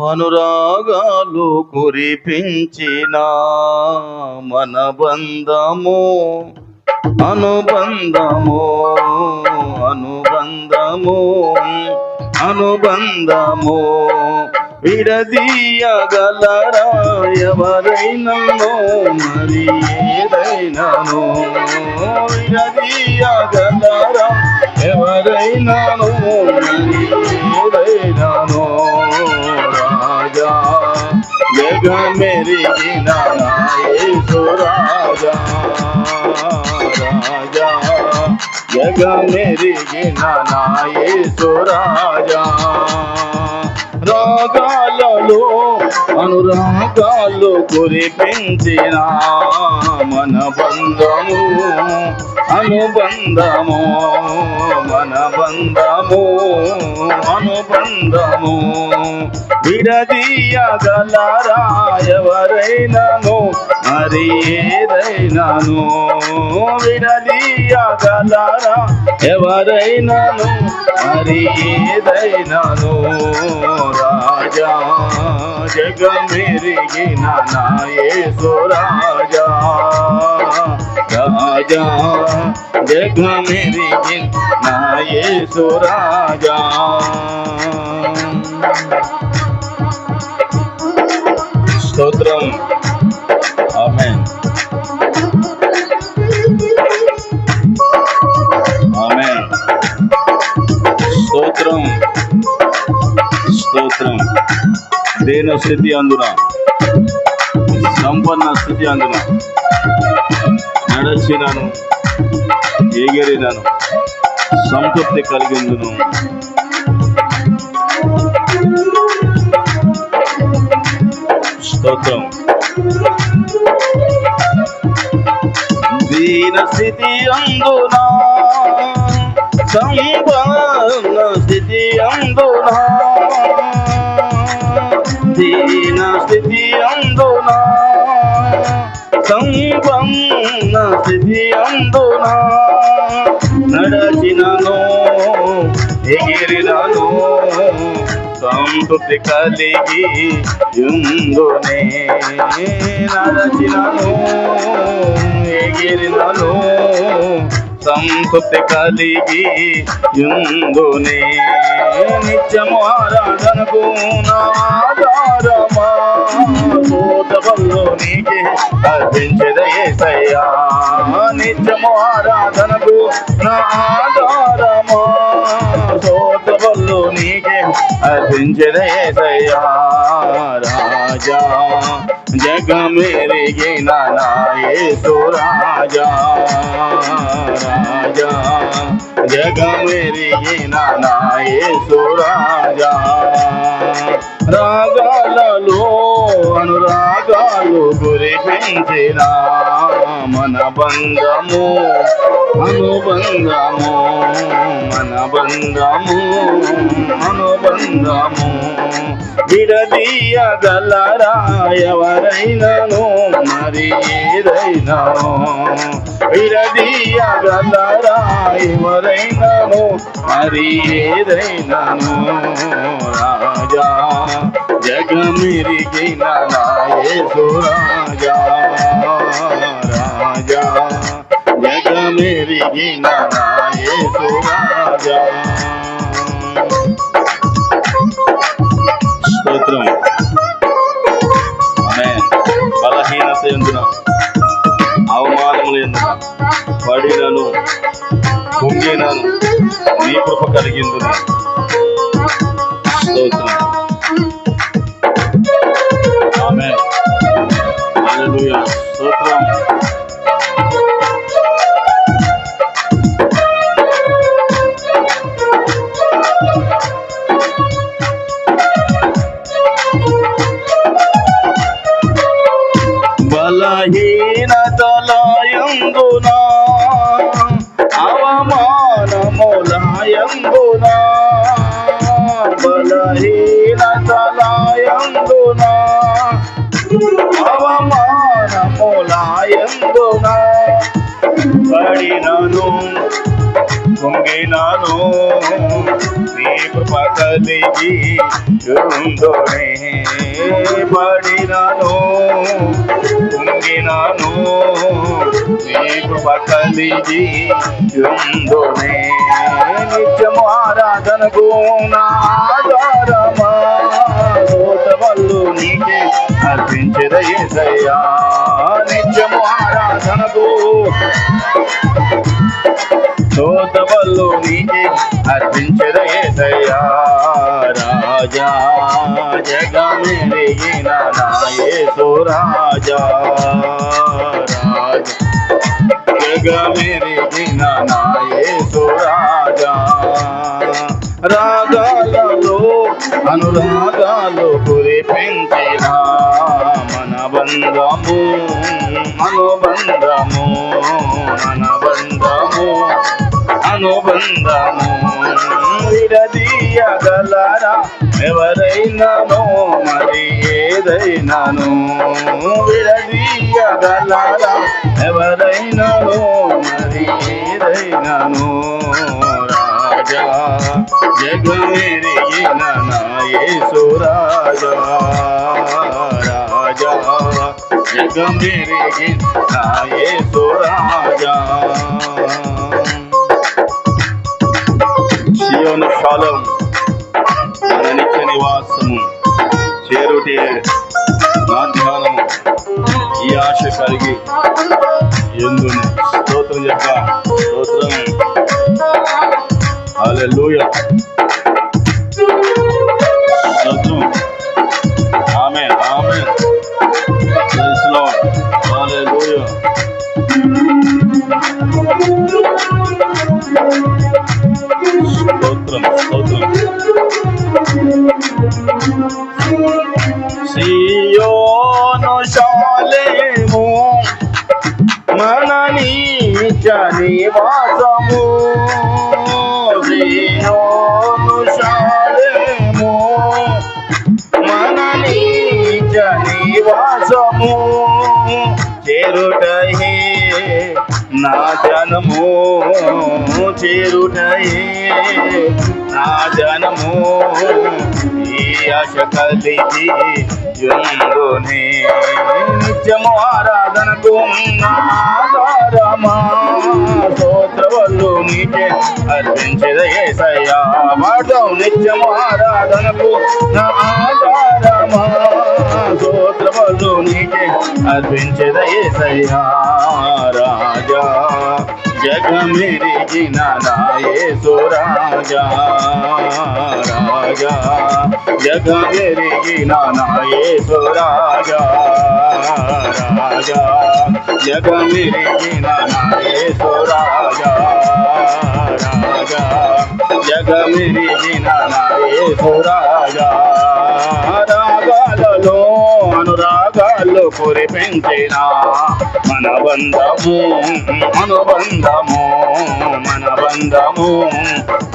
అనురాగాలు కురిపించిన మన బంధము అనుబంధము అనుబంధము అనుబంధము విడదీయగలరా ఎవరైనాను మరి ఏదైనాను విడదీయగలరా ఎవరైనాను మరి ఏదైనాను రాజా జగమెరిగిన యేసు రాజా రాజా జగమెరిగిన యేసు రాజా రాగాలలో అనురాగాలు కురిపించిన మన బంధము అనుబంధము మన బంధము అనుబంధము విడదీయగలరా ఎవరైనాను మరి ఏదైనాను విడదీయగలరా ఎవరైనాను మరి ఏదైనాను రాజా జగమెరిగిన యేసు రాజా రాజా జగమెరిగిన యేసు రాజా స్తోత్రం ఆమేన్ ఆమేన్ స్తోత్రం స్తోత్రం దీన స్థితి అందున సంపన్న స్థితి అందున నడచినను ఎగిరినను సంతృప్తి కలిగిందును స్తోత్రం దీన స్థితి అందున సంపన్న స్థితి అందున దీన స్థితి అందున సంపన్న స్థితి అందున నడచినను ఎగిరినను సంతృప్తి కలిగి యుందునే నడచినను ఎగిరినను సంతృప్తి కలిగి యుందునే నిత్యము ఆరాధనకు నా ఆధారమా సోదరులు నీకే అర్పించెదను యేసయ్యా నిత్యము ఆరాధనకు నా ఆధారమా సోదరులు నీకే అర్పించెదను యేసయ్యా రాజా జగమెరిగిన యేసు రాజా రాజా జగమెరిగిన యేసు రాజా రాగాలలో అనురాగాలు కురిపించిన మన బంధము అనుబంధము మన బంధము అనుబంధము విడదీయగలరా ఎవరైనాను మరి ఏదైనాను విడదీయగలరా ఎవరైనాను మరి ఏదైనాను రాజా జగమెరిగిన యేసు రాజా రాజా జగమెరిగిన యేసు రాజా స్తోత్రం ఆమేన్ బలహీనత ఎందున అవమానములు ఎందున పడినను కుంగినను నీ కృప కలిగిందును స్తోత్రం ఆమేన్ హల్లెలూయా స్తోత్రం బలహీనతలయందున అవమానములయందున బలహీనతలయందున అవమానములయందున పడినను పొంగినాను నీ కృప కలిగి ఉందోనే పడినాను పొంగినాను నీ కృప కలిగి ఉందోనే నిత్యము ఆరాధనకు నా ఆధారమా స్తోత్రములు నీకే అర్పించెద యేసయ్యా నిత్యము ఆరాధనకు స్తోత్రములు నీకే అర్పించెద యేసయ్యా రాజా జగమెరిగిన నా యేసు రాజా జగమెరిగిన నా యేసు రాజా రాగాలలో అనురాగాలు కురిపించిన మన బంధము అనుబంధము విడదీయగలరా ఎవరైనాను మరి ఏదైనాను విడదీయగలరా ఎవరైనాను మరి ఏదైనాను రాజా జగమెరిగిన నా యేసు రాజా రాజా జగమెరిగిన నా యేసు రాజా సియోను షాలోం మన నిత్య నివాసము చేరుటే నా ధ్యానము ఈ ఆశ కలిగి ఎందును స్తోత్రం యొక్క స్తోత్రం హల్లెలూయా స్తోత్రం ఆమేన్ ఆమేన్ ప్రైజ్ లార్డ్ హల్లెలూయా స్తోత్రం స్తోత్రం సియోను షాలేము మన నిత్య నివాసము సియోను షాలేము మన నిత్య నివాసము చేరుటయే నా జనము చేరుటయే నా జనము ఈ ఆశ కలిగి యుందునే నిత్యము ఆరాధనకు నా ఆధారమా స్తోత్రములు నీకే అర్పించెద యేసయ్యా పాడదాం నిత్యము ఆరాధనకు నా ఆధారమా స్తోత్రములు నీకే అర్పించెద యేసయ్యా రాజా జగమెరిగిన నా యేసు రాజా రాజా జగమెరిగిన నా యేసు రాజా రాజా జగమెరిగిన నా యేసు రాజా రాజా జగమెరిగిన నా యేసు రాజా రాగాలలో అనురాగాలు కురిపించిన మన బంధము అనుబంధము మన బంధము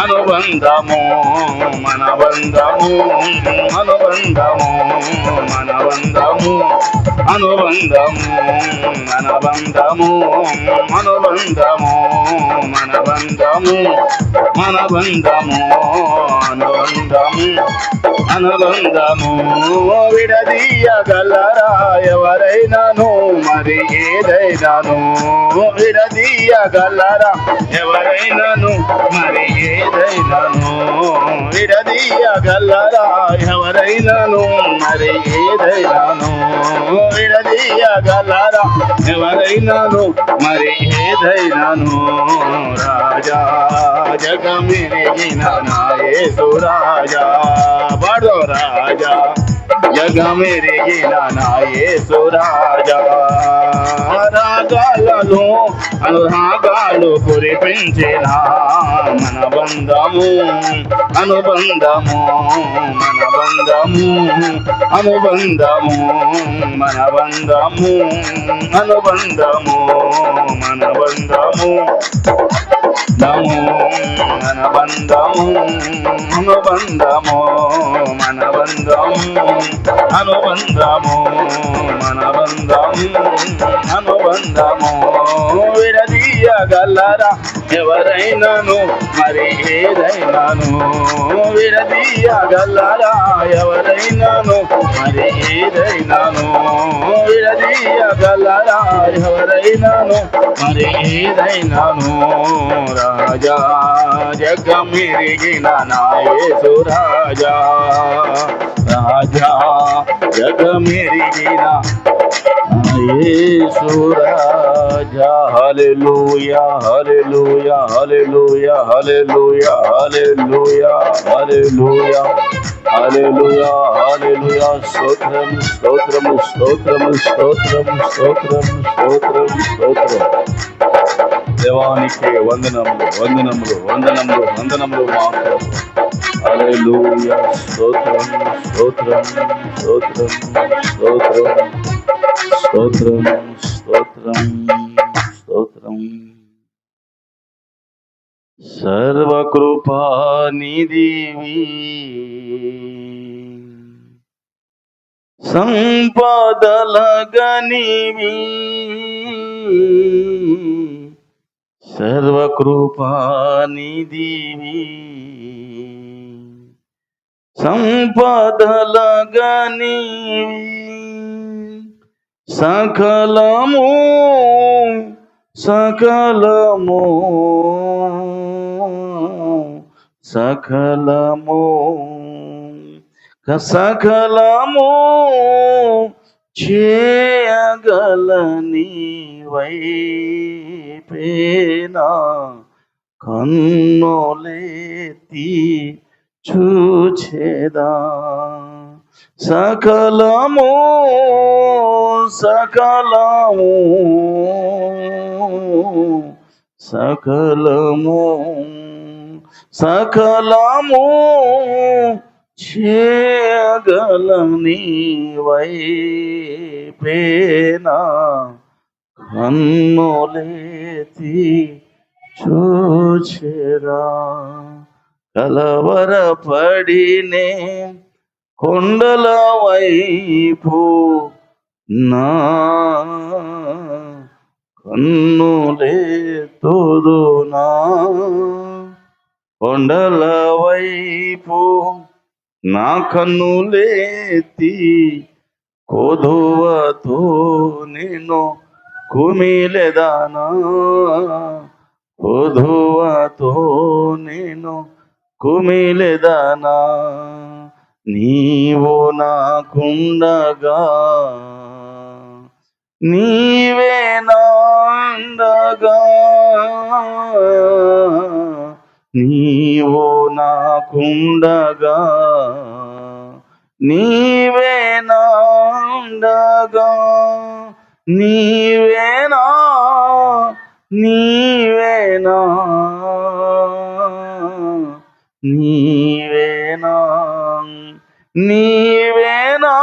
అనుబంధము మన బంధము అనుబంధము మన బంధము అనుబంధము మన బంధము అనుబంధము మన బంధము మన బంధము అనుబంధము అనుబంధము విడదీయగలరా ఎవరైనాను మరి ఏదైనాను విడదీయగలరా ఎవరైనాను మరి ఏదైనాను విడదీయగలరా ఎవరైనాను మరి ఏదైనాను విడదీయగలరా ఎవరైనాను మరి ఏదైనాను రాజా జగమెరిగిన నా యేసు రాజా పాడో రాజా జగమెరిగిన నా యేసు రాజా రాగాలలో అనురాగాలు కురిపించిన మన బంధము అనుబంధము మన బంధము అనుబంధము మన బంధము అనుబంధము మన బంధము మన బంధము అనుబంధము మన బంధము అనుబంధము మన బంధము అనుబంధము విడదీయగలరా ఎవరైనాను మరి ఏదైనాను విడదీయగలరా ఎవరైనాను మరి ఏదైనాను విడదీయగలరా ఎవరైనాను మరి ఏదైనాను రాజా జగమిరిగిన నా యేసు రాజా రాజా జగమిరిగిన యేసు రాజా హల్లెలూయా హల్లెలూయా హల్లెలూయా హల్లెలూయా హల్లెలూయా హల్లెలూయా హల్లెలూయా హల్లెలూయా స్తోత్రం స్తోత్రం స్తోత్రం స్తోత్రం స్తోత్రం స్తోత్రం స్తోత్రం దేవానికి వందనములు వందనములు వందనములు వందనములు మాకు హల్లెలూయా స్తోత్రం స్తోత్రం స్తోత్రం స్తోత్రం స్తోత్రం స్తోత్రం స్తోత్రం సర్వకృపానిధివి సంపదల గనివి సర్వకృపానిధివి సంపదల గనివి సకలము సకలము సకలము సకలము చేయగలని వైపేనా కన్నులెత్తి చూచేదా సకలము సకలము సకలము సకలము చేయగలని వైపేనా కన్నులెత్తి చూచెరా కలవరపడినే కొండల వైపు నా కన్నులెత్తుదునా కొండల వైపు నా కన్నులెత్తి కొదువతో నిన్ను కుమిలెదానా కొదువతో నేను కుమిలెదానా నీవు నాకుండగా నీవే నాండగా నీవు నాకుండగా నీవే నాండగా నీవేనా నీవేనా నీవేనా నీవేనా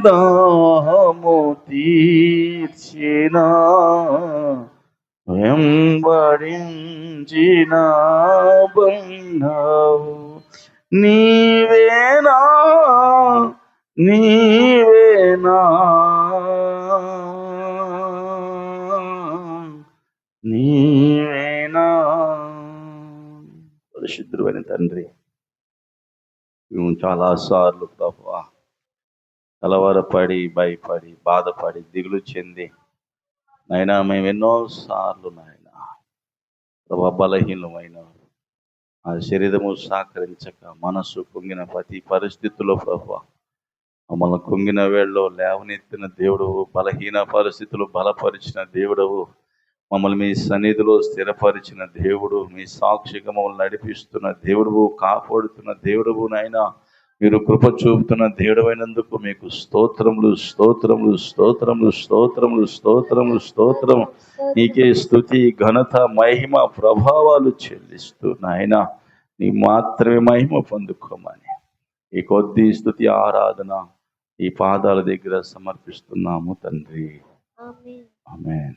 ఆత్మదాహము తీర్చిన వెంబడించిన బంధవు నీవేనా నీవేనా నీవేనా. పరిశుద్ధుడైన తండ్రి, మేము చాలాసార్లు ప్రభువా కలవరపడి భయపడి బాధపడి దిగులు చెంది నైనా మేము ఎన్నోసార్లు నాయనా ప్రభా బలహీనమైన ఆ శరీరము సహకరించక మనసు కుంగిన ప్రతి పరిస్థితుల్లో ప్రభువా మమ్మల్ని కుంగిన వేళ్ళలో లేవనెత్తిన దేవుడవు, బలహీన పరిస్థితులు బలపరిచిన దేవుడవు, మమ్మల్ని మీ సన్నిధిలో స్థిరపరిచిన దేవుడు, మీ సాక్షిగా మమ్మల్ని నడిపిస్తున్న దేవుడువు, కాపాడుతున్న దేవుడువు నాయనా, మీరు కృప చూపుతున్న దేవుడైనందుకు మీకు స్తోత్రములు స్తోత్రములు స్తోత్రములు స్తోత్రములు స్తోత్రములు స్తోత్రం. నీకే స్తుతి ఘనత మహిమ ప్రభావాలు చెల్లిస్తూ నాయనా నీ మాత్రమే మహిమ పొందుకోమని ఈ కొద్ది స్తుతి ఆరాధన ఈ పాదాల దగ్గర సమర్పిస్తున్నాము తండ్రి. ఆమేన్.